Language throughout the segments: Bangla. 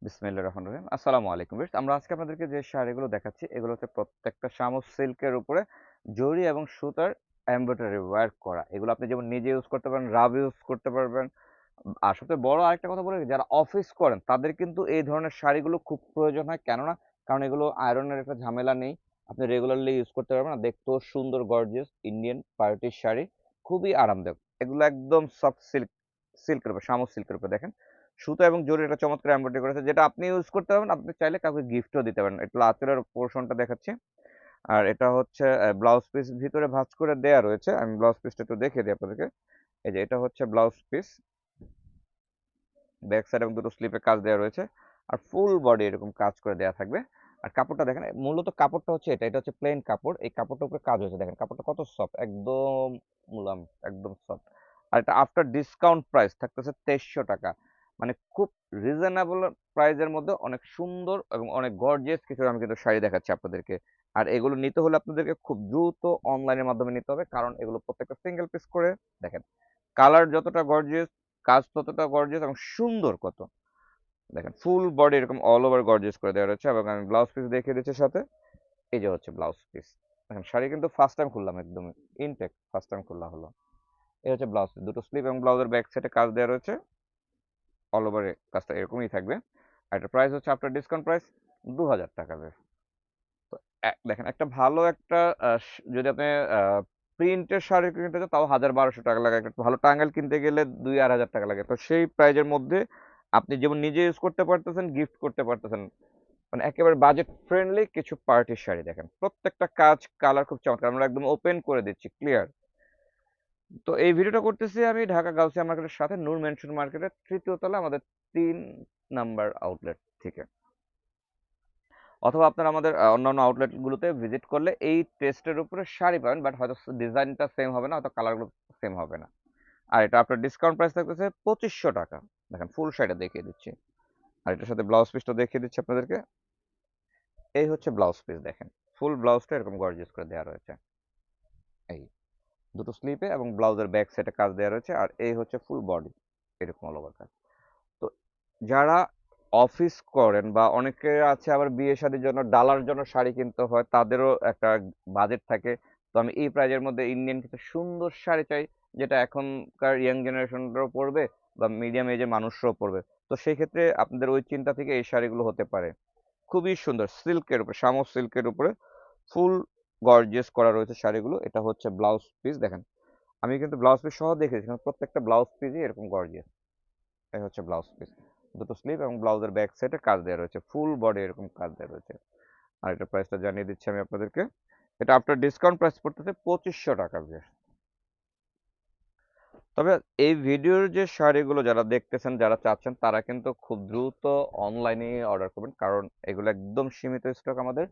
বিসমিল্লাহির রহমানির রহিম। আসসালামু আলাইকুম ভিউয়ার্স। আমরা আজকে আপনাদেরকে যে শাড়িগুলো দেখাচ্ছি এগুলো হচ্ছে প্রত্যেকটা শামুক সিল্কের উপরে জরি এবং সুতার এমব্রয়ডারি ওয়ার্ক করা। এগুলো আপনি যেমন নিজে ইউজ করতে পারেন, রাব ইউজ করতে পারবেন। আর সবচেয়ে বড় আরেকটা কথা বলে রাখি, যারা অফিস করেন তাদের কিন্তু এই ধরনের শাড়িগুলো খুব প্রয়োজন হয়। কেননা কারণ এগুলো আয়রনের একটা ঝামেলা নেই। আপনি রেগুলারলি ইউজ করতে পারবেন। আর দেখতেও সুন্দর গর্জিয়াস ইন্ডিয়ান পার্টির শাড়ি। খুবই আরামদায়ক। এগুলো একদম সফট সিল্কের উপর, শামুক সিল্কের উপর দেখেন। সুতা এবং জরির একটা চমৎকার এমব্রয়ডারি করেছে, যেটা আপনি ইউজ করতে পারবেন। আপনি চাইলে কাউকে গিফটও দিতে পারেন। একটু আঁচলের পোরশনটা দেখাচ্ছি। আর এটা হচ্ছে ব্লাউজ পিস ভিতরে ভাঁজ করে দেয়া রয়েছে। আমি ব্লাউজ পিসটা একটু দেখিয়ে দিই আপনাদেরকে। এই যে এটা হচ্ছে ব্লাউজ পিস। ব্যাক সাইড এবং দুটো স্লিপে কাজ দেওয়া রয়েছে। আর ফুল বডি এরকম কাজ করে দেওয়া থাকবে। আর কাপড়টা দেখেন, মূলত কাপড়টা হচ্ছে এটা হচ্ছে প্লেন কাপড়। এই কাপড়টার উপরে কাজ হয়েছে, দেখেন কাপড়টা কত সফট, একদম মুলায়ম, একদম সফট। আর এটা আফটার ডিসকাউন্ট প্রাইস থাকতেছে 2300 টাকা। মানে খুব রিজনেবল প্রাইসের মধ্যে অনেক সুন্দর এবং অনেক গর্জিয়াস কিছু আমি কিন্তু শাড়ি দেখাচ্ছি আপনাদেরকে। আর এগুলো নিতে হলে আপনাদেরকে খুব দ্রুত অনলাইনের মাধ্যমে নিতে হবে, কারণ এগুলো প্রত্যেকটা সিঙ্গেল পিস করে। দেখেন কালার যতটা গর্জিয়াস, কাজ ততটা গর্জিয়াস এবং সুন্দর কত। দেখেন ফুল বডি এরকম অল ওভার গর্জিয়াস করে দেওয়া রয়েছে, এবং আমি ব্লাউজ পিস দেখিয়ে দিচ্ছি সাথে। এই যে হচ্ছে ব্লাউজ পিস। দেখেন শাড়ি কিন্তু ফার্স্ট টাইম খুললাম, একদম ইনটেক ফার্স্ট টাইম খোলা হলো। এই হচ্ছে ব্লাউজ পিস, দুটো স্লিভ এবং ব্লাউজের ব্যাক সাইডে কাজ দেওয়া রয়েছে। অল ওভার কাজটা এরকমই থাকবে। আর এটা প্রাইস হচ্ছে আফটার ডিসকাউন্ট প্রাইস 2000 টাকা। তো দেখেন একটা ভালো একটা যদি আপনি প্রিন্টের শাড়ি কিনতে চান তাও 1000-1200 টাকা লাগে। একটা ভালো টাঙ্গাইল কিনতে গেলে 2-2500 টাকা লাগে। তো সেই প্রাইজের মধ্যে আপনি যেমন নিজে ইউজ করতে পারতেছেন, গিফট করতে পারতেছেন। মানে একেবারে বাজেট ফ্রেন্ডলি কিছু পার্টির শাড়ি দেখেন। প্রত্যেকটা কাজ কালার খুব চমৎকার। আমরা একদম ওপেন করে দিচ্ছি, ক্লিয়ার। তো এই ভিডিওটা করতেছি আমি ঢাকা গাউসিয়া মার্কেটের সাথে নূর মেনশন মার্কেটের ৩য় তলা আমাদের ৩ নাম্বার আউটলেট থেকে। অথবা আপনারা আমাদের অন্যান্য আউটলেট গুলোতে ভিজিট করলে এই টেস্টের উপরে শাড়ি পাবেন, বাট হয়তো ডিজাইনটা সেম হবে না, হয়তো কালারগুলো সেম হবে না। আর এটা আপনার ডিসকাউন্ট প্রাইস থাকতেছে 2500 টাকা। দেখেন ফুল শাড়িটা দেখিয়ে দিচ্ছি। আর এটার সাথে ব্লাউজ পিসটা দেখিয়ে দিচ্ছি আপনাদেরকে। এই হচ্ছে ব্লাউজ পিস দেখেন। ফুল ব্লাউজটা এরকম গর্জিয়াস করে দেওয়া রয়েছে। এই দুটো স্লিপে এবং ব্লাউজের ব্যাক সাইডে কাজ দেওয়া রয়েছে। আর এই হচ্ছে ফুল বডি এরকম অল ওভার কাজ। তো যারা অফিস করেন বা অনেকে আছে আবার বিয়ে শাদীর জন্য ডালার জন্য শাড়ি কিনতে হয়, তাদেরও একটা বাজেট থাকে। তো আমি এই প্রাইজের মধ্যে ইন্ডিয়ান কিছু সুন্দর শাড়ি চাই, যেটা এখনকার ইয়াং জেনারেশনরাও পরবে বা মিডিয়াম এজের মানুষরাও পরবে। তো সেই ক্ষেত্রে আপনাদের ওই চিন্তা থেকে এই শাড়িগুলো হতে পারে। খুবই সুন্দর সিল্কের উপরে, শামুক সিল্কের উপরে ফুল গর্জিয়াস করা রয়েছে শাড়িগুলো। এটা হচ্ছে ব্লাউজ পিস দেখেন। আমি কিন্তু ব্লাউজ পিস সহ দেখেছি, কারণ প্রত্যেকটা ব্লাউজ পিসই এরকম গর্জিয়াস। এই হচ্ছে ব্লাউজ পিস। দুটো স্লিভ এবং ব্লাউজের ব্যাক সাইডে কাজ দেওয়া রয়েছে, ফুল বডি এরকম কাজ দেওয়া রয়েছে। আর এটা প্রাইসটা জানিয়ে দিচ্ছি আমি আপনাদেরকে। এটা আফটার ডিসকাউন্ট প্রাইস পড়তেছে 2500 টাকা। তবে এই ভিডিওর যে শাড়িগুলো যারা দেখতেছেন, যারা চাচ্ছেন, তারা কিন্তু খুব দ্রুত অনলাইনে অর্ডার করবেন, কারণ এগুলো একদম সীমিত স্টক আমাদের।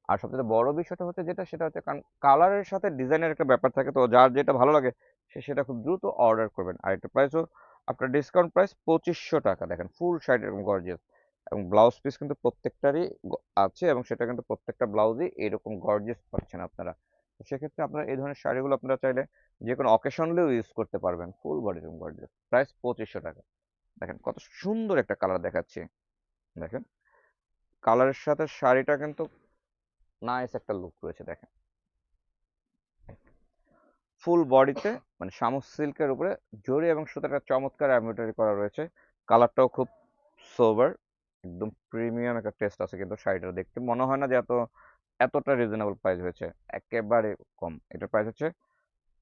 আর সবচেয়ে বড় বিষয়টা হচ্ছে যেটা, সেটা হচ্ছে কারণ কালারের সাথে ডিজাইনের একটা ব্যাপার থাকে। তো যার যেটা ভালো লাগে সে সেটা খুব দ্রুত অর্ডার করবেন। আর একটা প্রাইসও আপনার ডিসকাউন্ট প্রাইস 2500 টাকা। দেখেন ফুল শাড়ি এরকম গর্জিয়াস, এবং ব্লাউজ পিস কিন্তু প্রত্যেকটারই আছে, এবং সেটা কিন্তু প্রত্যেকটা ব্লাউজই এরকম গর্জিয়াস পাচ্ছেন আপনারা। তো সেক্ষেত্রে আপনারা এই ধরনের শাড়িগুলো আপনারা চাইলে যে কোনো অকেশনলেও ইউজ করতে পারবেন। Full body room gorgeous, price 2500 টাকা। দেখেন কত সুন্দর একটা কালার দেখাচ্ছি। দেখেন কালারের সাথে শাড়িটা কিন্তু নাইস একটা লুক রয়েছে। দেখেন ফুল বডিতে মানে শামুক সিল্কের উপরে জরি এবং সুতাটা চমৎকার এমব্রয়ডারি করা রয়েছে। কালারটাও খুব সোবার, একদম প্রিমিয়াম একটা টেস্ট আছে কিন্তু শাড়িটা। দেখতে মনে হয় না যে এতটা রিজনেবল প্রাইস হয়েছে, একেবারে কম। এটার প্রাইস হচ্ছে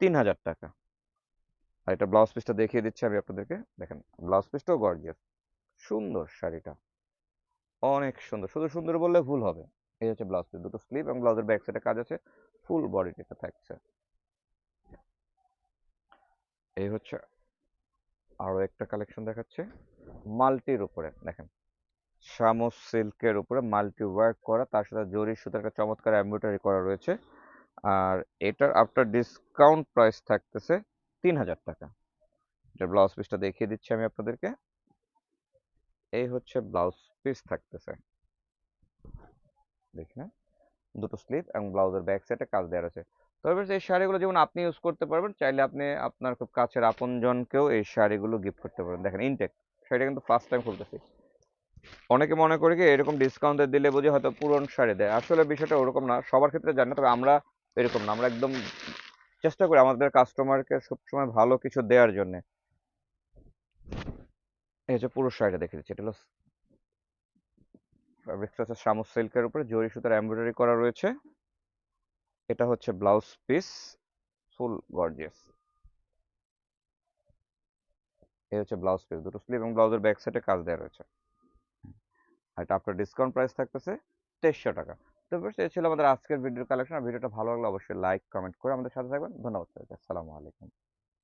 3000 টাকা। আর এটা ব্লাউজ পিসটা দেখিয়ে দিচ্ছি আমি আপনাদেরকে। দেখেন ব্লাউজ পিসটাও গর্জিয়াস, সুন্দর শাড়িটা, অনেক সুন্দর। শুধু সুন্দর বললে ভুল হবে। এই হচ্ছে ব্লাউজ পিস, দুটো স্লিভ এবং ব্লাউজের ব্যাক সাইডে কাজ আছে, ফুল বডিটা থাকছে। এই হচ্ছে আরো একটা কালেকশন দেখাচ্ছে মাল্টির উপরে। দেখেন শামুক সিল্কের উপরে মাল্টি ওয়ার্ক করা, তার সাথে জরি সুতার একটা চমৎকার এমব্রয়ডারি করা রয়েছে। আর এটার আফটার ডিসকাউন্ট প্রাইস থাকতেছে 3000 টাকা। এটা ব্লাউজ পিসটা দেখিয়ে দিচ্ছি আমি আপনাদেরকে। এই হচ্ছে ব্লাউজ পিস থাকতেছে, দেখি না, দুটো স্লিভ এবং ব্লাউজের ব্যাক সাইডে কাজ দেওয়া রয়েছে। তবে এই শাড়িগুলো যেমন আপনি ইউজ করতে পারবেন, চাইলে আপনি আপনার খুব কাছের আপনজনকেও এই শাড়িগুলো গিফট করতে পারবেন। দেখেন ইনটেক শাড়িটা কিন্তু ফার্স্ট টাইম খুলতেছি। অনেকে মনে করে কি এরকম ডিসকাউন্টে দিলে বুঝি হয়তো পুরনো শাড়ি দেয়, আসলে বিষয়টা ওরকম না, সবার ক্ষেত্রে জানি না, তবে আমরা এরকম না, আমরা একদম চেষ্টা করি আমাদের কাস্টমারকে সবসময় ভালো কিছু দেওয়ার জন্য। এই হচ্ছে পুরো শাড়িটা দেখে দিচ্ছি, এটা হলো ফ্যাব্রিক্সটা হচ্ছে শামুক সিল্কের উপরে জরি সুতার এমব্রয়ডারি করা রয়েছে। এটা হচ্ছে ব্লাউজ পিস, ফুল গর্জিয়াস। এই হচ্ছে ব্লাউজ পিস, দুটো স্লিভ এবং ব্লাউজের ব্যাক সাইডে কাজ দেওয়া রয়েছে। আর এটা আপনার ডিসকাউন্ট প্রাইস থাকতেছে 2300 টাকা। তো বেশ, এই ছিল আমাদের আজকের ভিডিওর কালেকশন। আর ভিডিওটা ভালো লাগলে অবশ্যই লাইক কমেন্ট করে আমাদের সাথে থাকবেন। ধন্যবাদ সবাইকে, আসসালামু আলাইকুম।